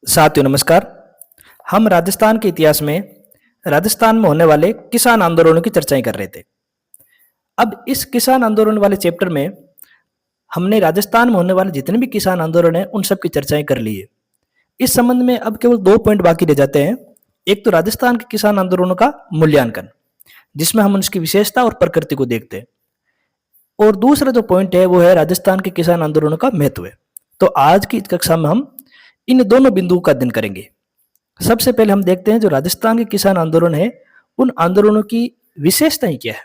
साथियों नमस्कार। हम राजस्थान के इतिहास में राजस्थान में होने वाले किसान आंदोलनों की चर्चाएं कर रहे थे। अब इस किसान आंदोलन वाले चैप्टर में हमने राजस्थान में होने वाले जितने भी किसान आंदोलन हैं उन सब की चर्चाएं कर ली है। इस संबंध में अब केवल 2 पॉइंट बाकी रह जाते हैं। एक तो राजस्थान के किसान आंदोलनों का मूल्यांकन, जिसमें हम उसकी विशेषता और प्रकृति को देखते हैं, और दूसरा जो पॉइंट है वो है राजस्थान के किसान आंदोलनों का महत्व है। तो आज की इस कक्षा में हम इन दोनों बिंदुओं का अध्ययन करेंगे। सबसे पहले हम देखते हैं जो राजस्थान के किसान आंदोलन है उन आंदोलनों की विशेषताएं क्या है।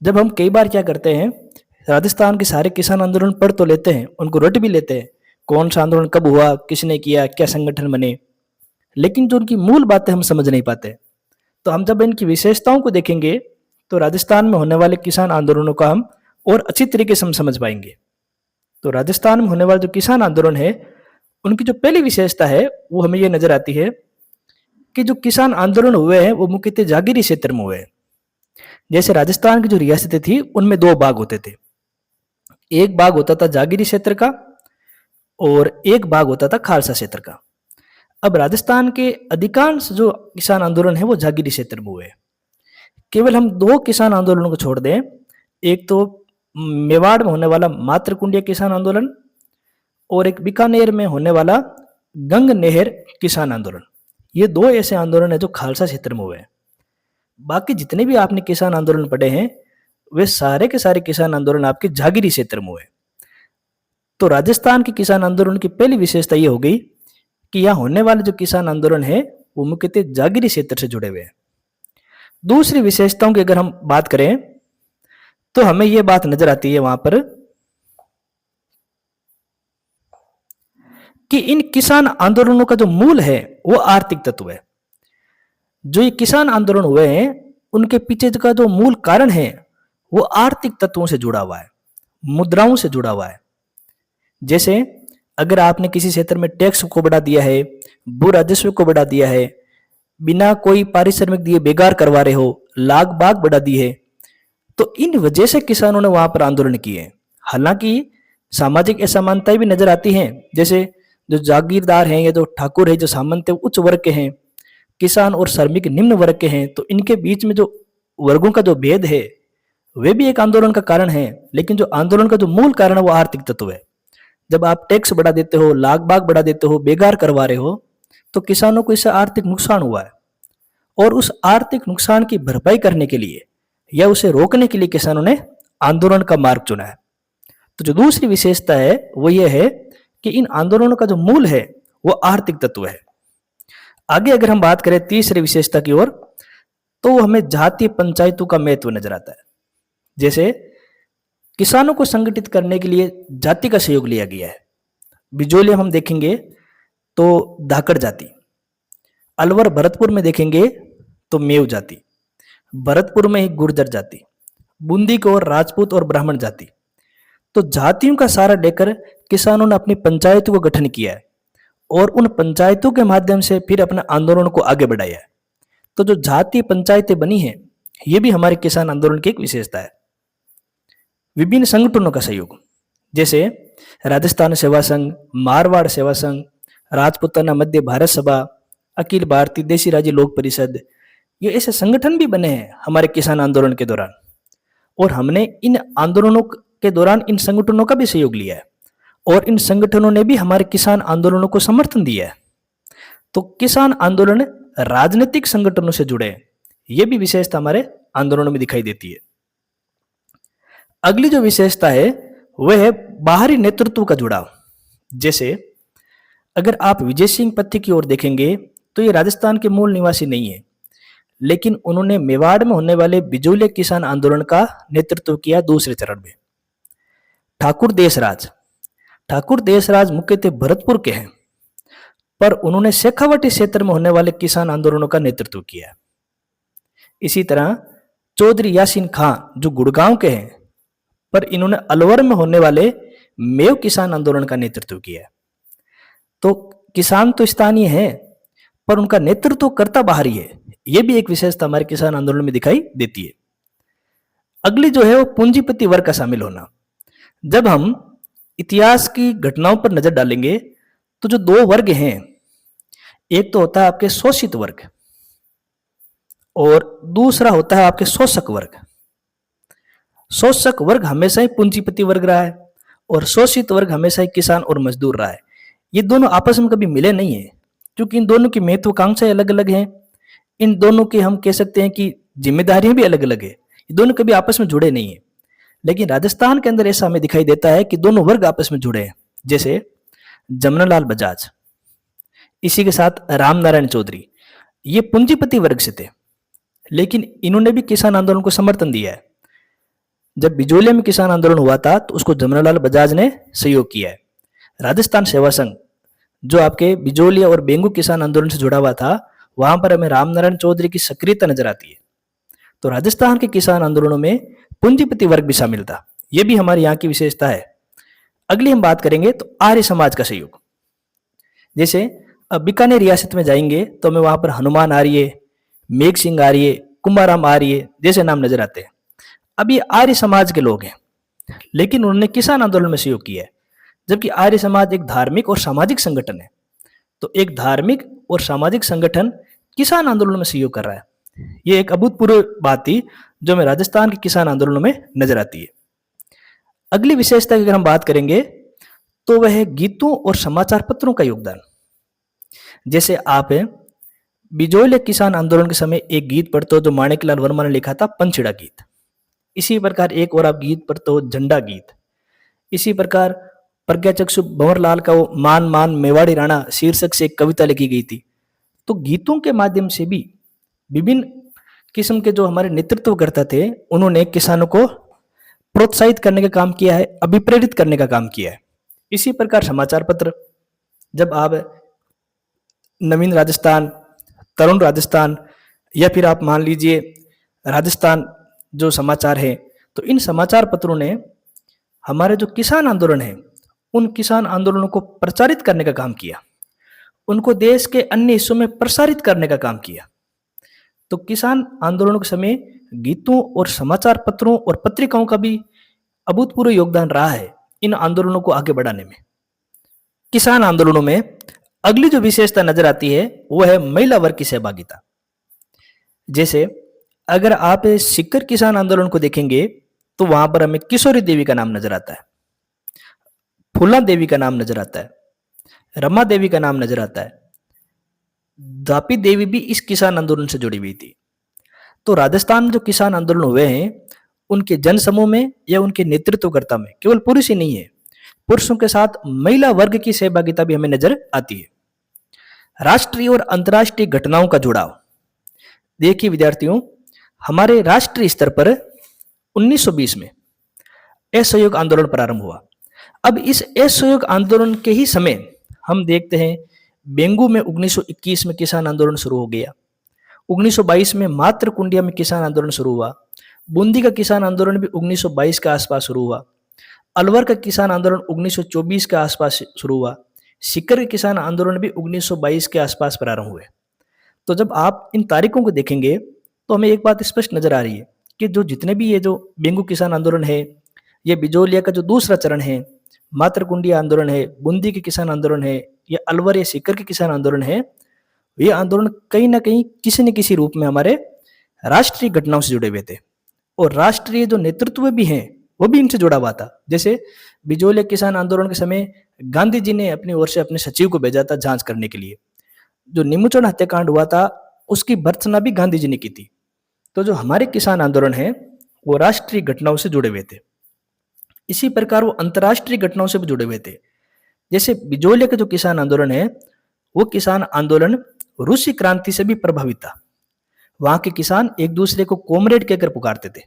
जब हम कई बार क्या करते हैं, राजस्थान के सारे किसान आंदोलन पढ़ तो लेते हैं, उनको रट भी लेते हैं, कौन सा आंदोलन कब हुआ, किसने किया, क्या संगठन बने, लेकिन जो उनकी मूल बातें हम समझ नहीं पाते। तो हम जब इनकी विशेषताओं को देखेंगे तो राजस्थान में होने वाले किसान आंदोलनों का हम और अच्छी तरीके से हम समझ पाएंगे। तो राजस्थान में होने वाले जो किसान आंदोलन है उनकी जो पहली विशेषता है वो हमें ये नजर आती है कि जो किसान आंदोलन हुए हैं वो मुख्यतः जागीरी क्षेत्र में हुए हैं। जैसे राजस्थान की जो रियासतें थी उनमें 2 भाग होते थे। एक भाग होता था जागीरी क्षेत्र का और एक भाग होता था खालसा क्षेत्र का। अब राजस्थान के अधिकांश जो किसान आंदोलन है वो जागीरी क्षेत्र में हुए। केवल हम 2 किसान आंदोलनों को छोड़ दें, एक तो मेवाड़ में होने वाला मातृकुंडिया किसान आंदोलन और एक बीकानेर में होने वाला गंग नहर किसान आंदोलन। ये 2 ऐसे आंदोलन है जो खालसा क्षेत्र में हुए हैं। बाकी जितने भी आपने किसान आंदोलन पढ़े हैं वे सारे के सारे किसान आंदोलन आपके जागीरी क्षेत्र में हुए। तो राजस्थान के किसान आंदोलन की पहली विशेषता ये हो गई कि यहाँ होने वाले जो किसान आंदोलन है वो मुख्यतः जागीरी क्षेत्र से जुड़े हुए हैं। दूसरी विशेषताओं की अगर हम बात करें तो हमें यह बात नजर आती है वहां पर कि इन किसान आंदोलनों का जो मूल है वो आर्थिक तत्व है। जो ये किसान आंदोलन हुए हैं उनके पीछे का जो मूल कारण है वो आर्थिक तत्वों से जुड़ा हुआ है, मुद्राओं से जुड़ा हुआ है। जैसे अगर आपने किसी क्षेत्र में टैक्स को बढ़ा दिया है, भू राजस्व को बढ़ा दिया है, बिना कोई पारिश्रमिक दिए बेकार करवा रहे हो, लाग बाग बढ़ा दी है, तो इन वजह से किसानों ने वहां पर आंदोलन किए। हालांकि सामाजिक असमानताएं भी नजर आती हैं। जैसे जो जागीरदार हैं या जो ठाकुर है, जो सामंत है, उच्च वर्ग के हैं, किसान और श्रमिक निम्न वर्ग के हैं, तो इनके बीच में जो वर्गों का जो भेद है वे भी एक आंदोलन का कारण है। लेकिन जो आंदोलन का जो मूल कारण है वो आर्थिक तत्व है। जब आप टैक्स बढ़ा देते हो, लाग बाग बढ़ा देते हो, बेकार करवा रहे हो, तो किसानों को इससे आर्थिक नुकसान हुआ है और उस आर्थिक नुकसान की भरपाई करने के लिए या उसे रोकने के लिए किसानों ने आंदोलन का मार्ग चुना है। तो जो दूसरी विशेषता है वो ये है कि इन आंदोलनों का जो मूल है वो आर्थिक तत्व है। आगे अगर हम बात करें तीसरी विशेषता की ओर तो हमें जातीय पंचायतों का महत्व नजर आता है। जैसे किसानों को संगठित करने के लिए जाति का सहयोग लिया गया है। बिजोली हम देखेंगे तो धाकड़ जाति, अलवर भरतपुर में देखेंगे तो मेव जाति, भरतपुर में ही गुर्जर जाति, बूंदी को और राजपूत और ब्राह्मण जाति। तो जातियों का सहारा लेकर किसानों ने अपनी पंचायतों को गठन किया है और उन पंचायतों के माध्यम से फिर अपने आंदोलन को आगे बढ़ाया है। तो जो जातीय पंचायतें बनी हैं ये भी हमारे किसान आंदोलन की एक विशेषता है। विभिन्न संगठनों का सहयोग, जैसे राजस्थान सेवा संघ, मारवाड़ सेवा संघ, राजपूताना मध्य भारत सभा, अखिल भारतीय देशी राज्य लोक परिषद, ये ऐसे संगठन भी बने हैं हमारे किसान आंदोलन के दौरान। और हमने इन आंदोलनों के दौरान इन संगठनों का भी सहयोग लिया है और इन संगठनों ने भी हमारे किसान आंदोलनों को समर्थन दिया है। तो किसान आंदोलन राजनीतिक संगठनों से जुड़े हैं, ये भी विशेषता हमारे आंदोलनों में दिखाई देती है। अगली जो विशेषता है वह है बाहरी नेतृत्व का जुड़ाव। जैसे अगर आप विजय सिंह पत्ती की ओर देखेंगे तो ये राजस्थान के मूल निवासी नहीं है, लेकिन उन्होंने मेवाड़ में होने वाले बिजोलिया किसान आंदोलन का नेतृत्व किया दूसरे चरण में। ठाकुर देशराज मुख्यतः भरतपुर के हैं, पर उन्होंने शेखावटी क्षेत्र में होने वाले किसान आंदोलनों का नेतृत्व किया। इसी तरह चौधरी यासीन खां जो गुड़गांव के हैं, पर इन्होंने अलवर में होने वाले मेव किसान आंदोलन का नेतृत्व किया। तो किसान तो स्थानीय है पर उनका नेतृत्व करता बाहरी है, यह भी एक विशेषता हमारे किसान आंदोलन में दिखाई देती है। अगली जो है वो पूंजीपति वर्ग का शामिल होना। जब हम इतिहास की घटनाओं पर नजर डालेंगे तो जो दो वर्ग हैं, एक तो होता है आपके शोषित वर्ग और दूसरा होता है आपके शोषक वर्ग। शोषक वर्ग हमेशा ही पूंजीपति वर्ग रहा है और शोषित वर्ग हमेशा ही किसान और मजदूर रहा है। ये दोनों आपस में कभी मिले नहीं है, क्योंकि इन दोनों की महत्वाकांक्षाएं अलग अलग हैं। इन दोनों की हम कह सकते हैं कि जिम्मेदारियां भी अलग अलग है। ये दोनों कभी आपस में जुड़े नहीं है। लेकिन राजस्थान के अंदर ऐसा हमें दिखाई देता है कि दोनों वर्ग आपस में जुड़े हैं। जैसे जमनालाल बजाज, इसी के साथ राम नारायण चौधरी, ये पूंजीपति वर्ग से थे, लेकिन इन्होंने भी किसान आंदोलन को समर्थन दिया है। जब बिजोलिया में किसान आंदोलन हुआ था तो उसको जमनालाल बजाज ने सहयोग किया है। राजस्थान सेवा संघ जो आपके बिजोलिया और बेंगू किसान आंदोलन से जुड़ा हुआ था, वहां पर हमें रामनारायण चौधरी की सक्रियता नजर आती है। तो राजस्थान के किसान आंदोलनों में पूंजीपति वर्ग भी शामिल था। यह भी हमारे यहाँ की विशेषता है। अगली हम बात करेंगे तो आर्य समाज का सहयोग। जैसे अब बीकानेर रियासत में जाएंगे तो हमें वहां पर हनुमान आर्य, मेघ सिंह आर्य, कुंभाराम आर्य जैसे नाम नजर आते हैं। अब ये आर्य समाज के लोग हैं, लेकिन उन्होंने किसान आंदोलन में सहयोग किया है। जबकि आर्य समाज एक धार्मिक और सामाजिक संगठन है, तो एक धार्मिक और सामाजिक संगठन किसान आंदोलन में सहयोग कर रहा है। ये एक अभूतपूर्व बात थी जो हमें राजस्थान के किसान आंदोलनों में नजर आती है। अगली विशेषता की अगर हम बात करेंगे तो वह है गीतों और समाचार पत्रों का योगदान। जैसे आप बिजोलिया किसान आंदोलन के समय एक गीत पढ़ते हो जो माणिकलाल वर्मा ने लिखा था, पंचड़ा गीत। इसी प्रकार एक और आप गीत पढ़ते हो, झंडा गीत। इसी प्रकार प्रज्ञाचक्षु भंवरलाल का वो मान मान मेवाड़ी राणा शीर्षक से एक कविता लिखी गई थी। तो गीतों के माध्यम से भी विभिन्न किस्म के जो हमारे नेतृत्वकर्ता थे, उन्होंने किसानों को प्रोत्साहित करने का काम किया है, अभिप्रेरित करने का काम किया है। इसी प्रकार समाचार पत्र, जब आप नवीन राजस्थान, तरुण राजस्थान या फिर आप मान लीजिए राजस्थान जो समाचार है, तो इन समाचार पत्रों ने हमारे जो किसान आंदोलन है उन किसान आंदोलनों को प्रचारित करने का काम किया, उनको देश के अन्य हिस्सों में प्रसारित करने का काम किया। तो किसान आंदोलनों के समय गीतों और समाचार पत्रों और पत्रिकाओं का भी अभूतपूर्व योगदान रहा है इन आंदोलनों को आगे बढ़ाने में। किसान आंदोलनों में अगली जो विशेषता नजर आती है वो है महिला वर्ग की सहभागिता। जैसे अगर आप सीकर किसान आंदोलन को देखेंगे तो वहां पर हमें किशोरी देवी का नाम नजर आता है, फूला देवी का नाम नजर आता है, रमा देवी का नाम नजर आता है। दापी देवी भी इस किसान आंदोलन से जुड़ी हुई थी। तो राजस्थान में जो किसान आंदोलन हुए हैं उनके जन समूह में या उनके नेतृत्वकर्ता में केवल पुरुष ही नहीं है, पुरुषों के साथ महिला वर्ग की सहभागिता भी हमें नजर आती है। राष्ट्रीय और अंतर्राष्ट्रीय घटनाओं का जुड़ाव। देखिए विद्यार्थियों, हमारे राष्ट्रीय स्तर पर 1920 में असहयोग आंदोलन प्रारंभ हुआ। अब इस असहयोग आंदोलन के ही समय हम देखते हैं बेंगू में 1921 में किसान आंदोलन शुरू हो गया। 1922 में मात्र कुंडिया में किसान आंदोलन शुरू हुआ। बूंदी का किसान आंदोलन भी 1922 के आसपास शुरू हुआ। अलवर का किसान आंदोलन 1924 के आसपास शुरू हुआ। सीकर के किसान आंदोलन भी 1922 के आसपास प्रारंभ हुए। तो जब आप इन तारीखों को देखेंगे तो हमें एक बात स्पष्ट नजर आ रही है कि जो जितने भी ये जो बेंगू किसान आंदोलन है, ये बिजोलिया का जो दूसरा चरण है, मातरकुंडिया आंदोलन है, बूंदी के किसान आंदोलन है, या अलवर या सीकर के किसान आंदोलन है, ये आंदोलन कहीं ना कहीं किसी न किसी रूप में हमारे राष्ट्रीय घटनाओं से जुड़े हुए थे और राष्ट्रीय जो नेतृत्व भी हैं वो भी इनसे जुड़ा हुआ था। जैसे बिजोलिया किसान आंदोलन के समय गांधी जी ने अपनी ओर से अपने सचिव को भेजा था जांच करने के लिए। जो नीमूचौड़ हत्याकांड हुआ था उसकी भर्त्सना भी गांधी जी ने की थी। तो जो हमारे किसान आंदोलन है वो राष्ट्रीय घटनाओं से जुड़े हुए थे। इसी प्रकार वो अंतर्राष्ट्रीय घटनाओं से भी जुड़े हुए थे। जैसे बिजोलिया का जो किसान आंदोलन है वो किसान आंदोलन रूसी क्रांति से भी प्रभावित था। वहां के किसान एक दूसरे को कॉमरेड कहकर पुकारते थे।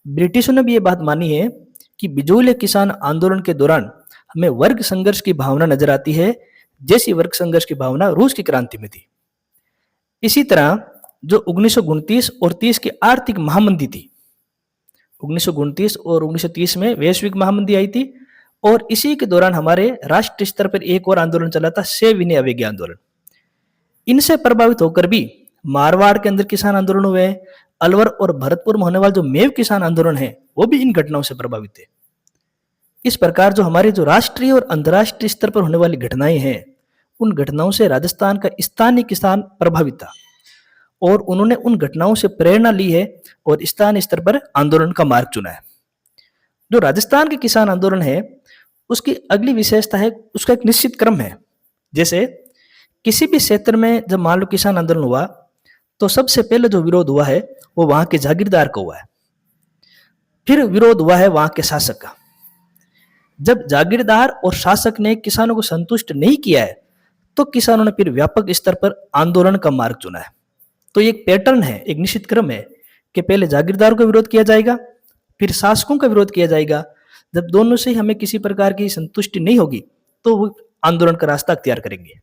ब्रिटिशों ने भी ये बात मानी है कि बिजोलिया किसान आंदोलन के दौरान हमें वर्ग संघर्ष की भावना नजर आती है, जैसी वर्ग संघर्ष की भावना रूस की क्रांति में थी। इसी तरह जो 1929 और 30 की आर्थिक महामंदी थी, 1929 और 1930 में वैश्विक महामंदी आई थी, और इसी के दौरान हमारे राष्ट्रीय स्तर पर एक और आंदोलन चला था, सविनय अवज्ञा आंदोलन। इनसे प्रभावित होकर भी मारवाड़ के अंदर किसान आंदोलन हुए। अलवर और भरतपुर में होने वाला जो मेव किसान आंदोलन है वो भी इन घटनाओं से प्रभावित है। इस प्रकार जो हमारे जो राष्ट्रीय और अंतर्राष्ट्रीय स्तर पर होने वाली घटनाएं हैं, उन घटनाओं से राजस्थान का स्थानीय किसान प्रभावित था और उन्होंने उन घटनाओं से प्रेरणा ली है और स्थानीय स्तर पर आंदोलन का मार्ग चुना है। जो राजस्थान के किसान आंदोलन है, उसकी अगली विशेषता है उसका एक निश्चित क्रम है। जैसे किसी भी क्षेत्र में जब मान लो किसान आंदोलन हुआ, तो सबसे पहले जो विरोध हुआ है वो वहां के जागीरदार का हुआ है, फिर विरोध हुआ है वहां के शासक का। जब जागीरदार और शासक ने किसानों को संतुष्ट नहीं किया है, तो किसानों ने फिर व्यापक स्तर पर आंदोलन का मार्ग चुना है। तो ये एक पैटर्न है, एक निश्चित क्रम है कि पहले जागीरदारों का विरोध किया जाएगा, फिर शासकों का विरोध किया जाएगा। जब दोनों से हमें किसी प्रकार की संतुष्टि नहीं होगी, तो वो आंदोलन का रास्ता अख्तियार करेंगे।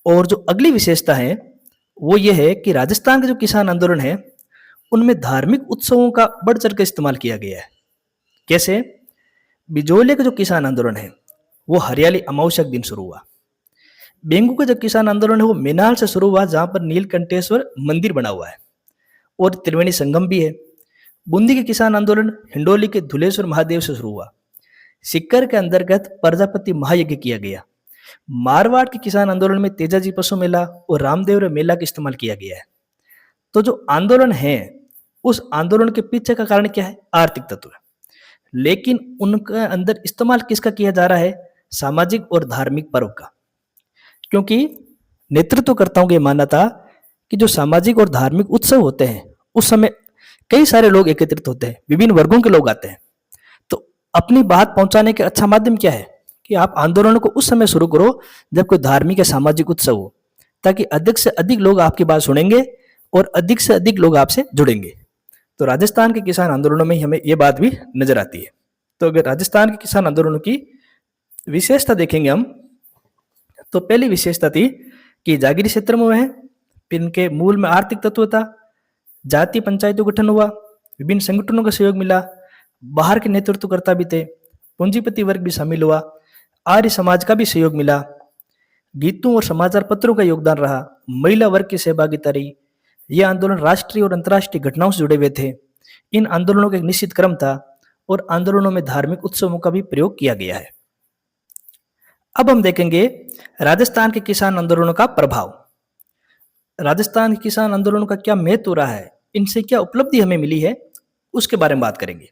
और जो अगली विशेषता है वो ये है कि राजस्थान के जो किसान आंदोलन है, उनमें धार्मिक उत्सवों का बढ़ चढ़ कर इस्तेमाल किया गया है। कैसे? बिजोले का जो किसान आंदोलन है वो हरियाली अमावस्या के दिन शुरू हुआ। बेंगू का जो किसान आंदोलन है वो मेनाल से शुरू हुआ, जहां पर नीलकंठेश्वर मंदिर बना हुआ है और त्रिवेणी संगम भी है। बूंदी के किसान आंदोलन हिंडोली के धुलेश्वर महादेव से शुरू हुआ। सिक्कर के अंतर्गत प्रजापति महायज्ञ किया गया। मारवाड़ के किसान आंदोलन में तेजाजी पशु मेला और रामदेव मेला का इस्तेमाल किया गया है। तो जो आंदोलन है, उस आंदोलन के पीछे का कारण क्या है? आर्थिक तत्व है। लेकिन उनके अंदर इस्तेमाल किसका किया जा रहा है? सामाजिक और धार्मिक पर्व का। क्योंकि नेतृत्वकर्ताओं की मानना था कि जो सामाजिक और धार्मिक उत्सव होते हैं, उस समय कई सारे लोग एकत्रित होते हैं, विभिन्न वर्गों के लोग आते हैं। तो अपनी बात पहुंचाने का अच्छा माध्यम क्या है कि आप आंदोलन को उस समय शुरू करो जब कोई धार्मिक या सामाजिक उत्सव हो, ताकि अधिक से अधिक लोग आपकी बात सुनेंगे और अधिक से अधिक लोग आपसे जुड़ेंगे। तो राजस्थान के किसान आंदोलनों में हमें यह बात भी नजर आती है। तो अगर राजस्थान के किसान आंदोलनों की विशेषता देखेंगे हम, तो पहली विशेषता थी कि जागीरी क्षेत्र में है, फिर इनके मूल में आर्थिक तत्व था, जातीय पंचायतों का गठन हुआ, विभिन्न संगठनों का सहयोग मिला, बाहर के नेतृत्वकर्ता भी थे, पूंजीपति वर्ग भी शामिल हुआ, आर्य समाज का भी सहयोग मिला, गीतों और समाचार पत्रों का योगदान रहा, महिला वर्ग की सहभागिता रही। यह आंदोलन राष्ट्रीय और अंतर्राष्ट्रीय घटनाओं से जुड़े हुए थे। इन आंदोलनों का एक निश्चित क्रम था और आंदोलनों में धार्मिक उत्सवों का भी प्रयोग किया गया है। अब हम देखेंगे राजस्थान के किसान आंदोलनों का प्रभाव। राजस्थान के किसान आंदोलनों का क्या महत्व रहा है, इनसे क्या उपलब्धि हमें मिली है, उसके बारे में बात करेंगे।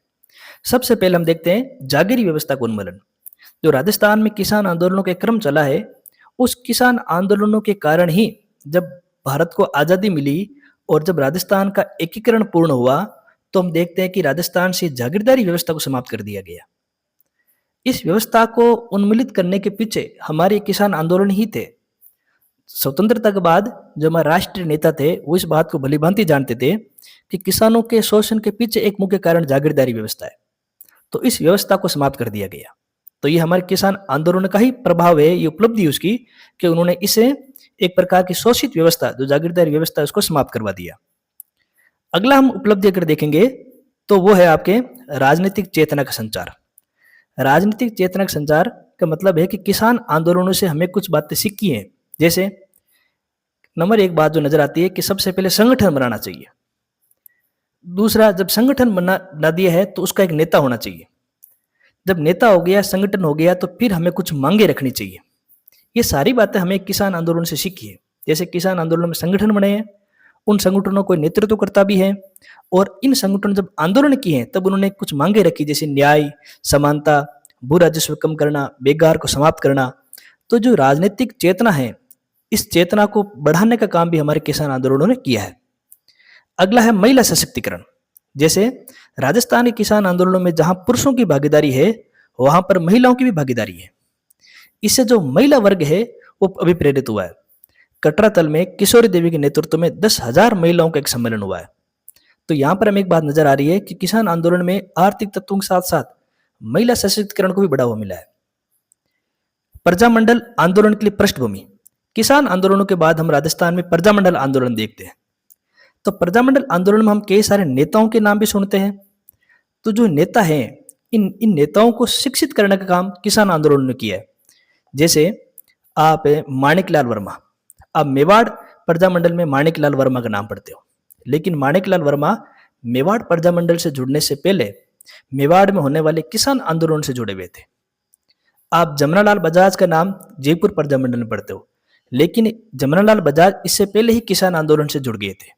सबसे पहले हम देखते हैं जागीरी व्यवस्था का उन्मूलन। जो राजस्थान में किसान आंदोलनों का क्रम चला है, उस किसान आंदोलनों के कारण ही जब भारत को आजादी मिली और जब राजस्थान का एकीकरण पूर्ण हुआ, तो हम देखते हैं कि राजस्थान से जागीरदारी व्यवस्था को समाप्त कर दिया गया। इस व्यवस्था को उन्मूलित करने के पीछे हमारे किसान आंदोलन ही थे। स्वतंत्रता के बाद जो हमारे राष्ट्रीय नेता थे, वो इस बात को भलीभांति जानते थे कि किसानों के शोषण के पीछे एक मुख्य कारण जागीरदारी व्यवस्था है। तो इस व्यवस्था को समाप्त कर दिया गया। तो ये हमारे किसान आंदोलन का ही प्रभाव है, ये उपलब्धि उसकी कि उन्होंने इसे एक प्रकार की शोषित व्यवस्था, जो जागीरदारी व्यवस्था है, उसको समाप्त करवा दिया। अगला हम उपलब्धि अगर देखेंगे तो वो है आपके राजनीतिक चेतना का संचार। राजनीतिक चेतना का संचार का मतलब है कि किसान आंदोलनों से हमें कुछ बातें सीखी हैं। जैसे नंबर एक बात जो नजर आती है कि सबसे पहले संगठन बनाना चाहिए। दूसरा, जब संगठन बना दिया है तो उसका एक नेता होना चाहिए। जब नेता हो गया, संगठन हो गया, तो फिर हमें कुछ मांगे रखनी चाहिए। ये सारी बातें हमें किसान आंदोलन से सीखी है। जैसे किसान आंदोलन में संगठन बने हैं, उन संगठनों को नेतृत्वकर्ता भी है, और इन संगठन जब आंदोलन किए हैं तब उन्होंने कुछ मांगे रखी, जैसे न्याय, समानता, भू राजस्व कम करना, बेकार को समाप्त करना। तो जो राजनीतिक चेतना है, इस चेतना को बढ़ाने का काम भी हमारे किसान आंदोलनों ने किया है। अगला है महिला सशक्तिकरण। जैसे राजस्थान के किसान आंदोलनों में जहां पुरुषों की भागीदारी है, वहां पर महिलाओं की भी भागीदारी है। इससे जो महिला वर्ग है वो अभी प्रेरित हुआ है। कटरा तल में किशोरी देवी के नेतृत्व में 10,000 महिलाओं का एक सम्मेलन हुआ है। तो यहाँ पर हमें एक बात नजर आ रही है कि किसान आंदोलन में आर्थिक तत्वों के साथ साथ महिला सशक्तिकरण को भी बढ़ावा मिला है। प्रजामंडल आंदोलन के लिए पृष्ठभूमि। किसान आंदोलनों के बाद हम राजस्थान में प्रजामंडल आंदोलन देखते हैं। तो प्रजामंडल आंदोलन में हम कई सारे नेताओं के नाम भी सुनते हैं। तो जो नेता हैं, इन नेताओं को शिक्षित करने का काम किसान आंदोलन ने किया है। जैसे आप माणिकलाल वर्मा, आप मेवाड़ प्रजामंडल में माणिकलाल वर्मा का नाम पढ़ते हो, लेकिन माणिकलाल वर्मा मेवाड़ प्रजामंडल से जुड़ने से पहले मेवाड़ में होने वाले किसान आंदोलन से जुड़े हुए थे। आप जमनालाल बजाज का नाम जयपुर प्रजामंडल में पढ़ते हो, लेकिन जमनालाल बजाज इससे पहले ही किसान आंदोलन से जुड़ गए थे।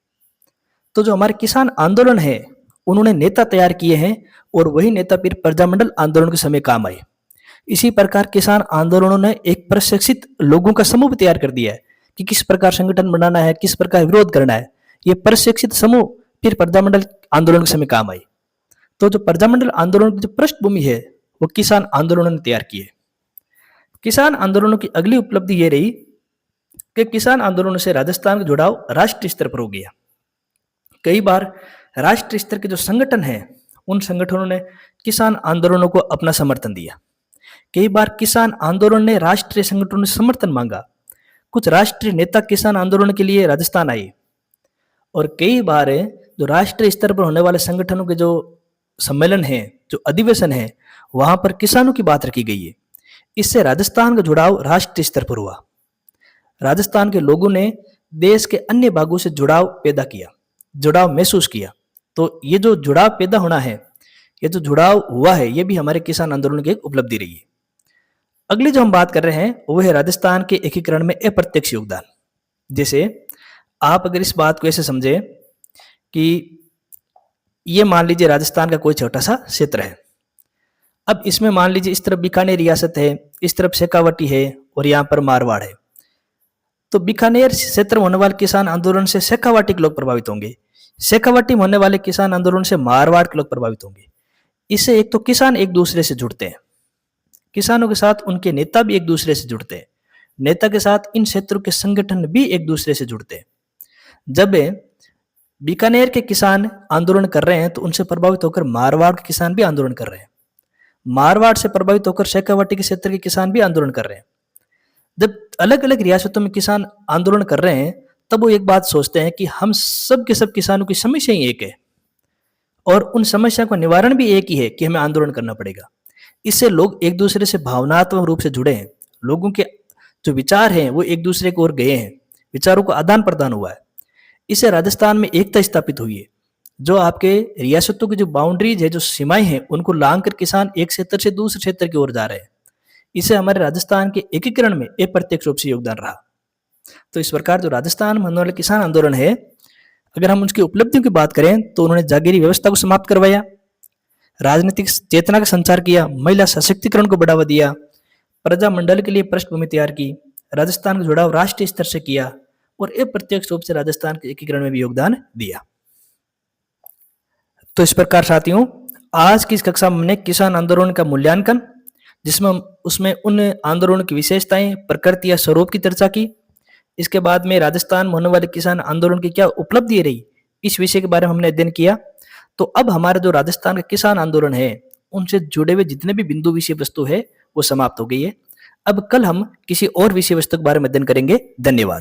तो जो हमारे किसान आंदोलन है, उन्होंने नेता तैयार किए हैं और वही नेता फिर प्रजामंडल आंदोलन के समय काम आए। इसी प्रकार किसान आंदोलनों ने एक प्रशिक्षित लोगों का समूह तैयार कर दिया है कि किस प्रकार संगठन बनाना है, किस प्रकार विरोध करना है। ये प्रशिक्षित समूह फिर प्रजामंडल आंदोलन के समय काम आई। तो जो प्रजामंडल आंदोलन की जो पृष्ठभूमि है, वो किसान आंदोलनों ने तैयार की है। किसान आंदोलनों की अगली उपलब्धि ये रही कि किसान आंदोलनों से राजस्थान का जुड़ाव राष्ट्रीय स्तर पर हो गया। कई बार राष्ट्रीय स्तर के जो संगठन हैं, उन संगठनों ने किसान आंदोलनों को अपना समर्थन दिया। कई बार किसान आंदोलन ने राष्ट्रीय संगठनों से समर्थन मांगा। कुछ राष्ट्रीय नेता किसान आंदोलन के लिए राजस्थान आए और कई बार जो राष्ट्रीय स्तर पर होने वाले संगठनों के जो सम्मेलन हैं, जो अधिवेशन है, वहां पर किसानों की बात रखी गई है। इससे राजस्थान का जुड़ाव राष्ट्रीय स्तर पर हुआ। राजस्थान के लोगों ने देश के अन्य भागों से जुड़ाव पैदा किया, जुड़ाव महसूस किया। तो ये जो जुड़ाव पैदा होना है, ये जो जुड़ाव हुआ है, ये भी हमारे किसान आंदोलन की एक उपलब्धि रही है। अगली जो हम बात कर रहे हैं वो है राजस्थान के एकीकरण में अप्रत्यक्ष योगदान। जैसे आप अगर इस बात को ऐसे समझे कि ये मान लीजिए राजस्थान का कोई छोटा सा क्षेत्र है। अब इसमें मान लीजिए इस तरफ बीकानेर रियासत है, इस तरफ शेखावाटी है और यहाँ पर मारवाड़ है। तो बीकानेर क्षेत्र में होने वाले किसान आंदोलन से शेखावाटी के लोग प्रभावित होंगे, शेखावाटी में होने वाले किसान आंदोलन से मारवाड़ के लोग प्रभावित होंगे। इससे एक तो किसान एक दूसरे से जुड़ते हैं, किसानों के साथ उनके नेता भी एक दूसरे से जुड़ते हैं, नेता के साथ इन क्षेत्रों के संगठन भी एक दूसरे से जुड़ते हैं। जब बीकानेर के किसान आंदोलन कर रहे हैं तो उनसे प्रभावित होकर मारवाड़ के किसान भी आंदोलन कर रहे हैं, मारवाड़ से प्रभावित होकर शेखावाटी के क्षेत्र के किसान भी आंदोलन कर रहे हैं। जब अलग अलग रियासतों में किसान आंदोलन कर रहे हैं, तब वो एक बात सोचते हैं कि हम सब के सब किसानों की समस्या ही एक है और उन समस्या का निवारण भी एक ही है कि हमें आंदोलन करना पड़ेगा। इससे लोग एक दूसरे से भावनात्मक रूप से जुड़े हैं, लोगों के जो विचार हैं वो एक दूसरे की ओर गए हैं, विचारों का आदान प्रदान हुआ है। इससे राजस्थान में एकता स्थापित हुई है। जो आपके रियासतों की जो बाउंड्रीज है, जो सीमाएं हैं, उनको लांग कर किसान एक क्षेत्र से दूसरे क्षेत्र की ओर जा रहे हैं। इससे हमारे राजस्थान के एकीकरण में अप्रत्यक्ष रूप से योगदान रहा। तो इस प्रकार जो राजस्थान में होने वाले किसान आंदोलन है, अगर हम उसकी उपलब्धियों की बात करें तो उन्होंने जागीरी व्यवस्था को समाप्त करवाया, राजनीतिक चेतना का संचार किया, महिला सशक्तिकरण को बढ़ावा दिया, प्रजामंडल के लिए पृष्ठभूमि तैयार की, राजस्थान का जुड़ाव राष्ट्रीय स्तर से किया और अप्रत्यक्ष रूप से राजस्थान के एकीकरण में भी योगदान दिया। तो इस प्रकार साथियों, आज की इस कक्षा में हमने किसान आंदोलन का मूल्यांकन, जिसमें उसमें उन आंदोलन की विशेषताएं, प्रकृति या स्वरूप की चर्चा की। इसके बाद में राजस्थान में होने वाले किसान आंदोलन की क्या उपलब्धि रही, इस विषय के बारे में हमने अध्ययन किया। तो अब हमारा जो राजस्थान का किसान आंदोलन है, उनसे जुड़े हुए जितने भी बिंदु विषय वस्तु है वो समाप्त हो गई है। अब कल हम किसी और विषय वस्तु के बारे में अध्ययन करेंगे। धन्यवाद।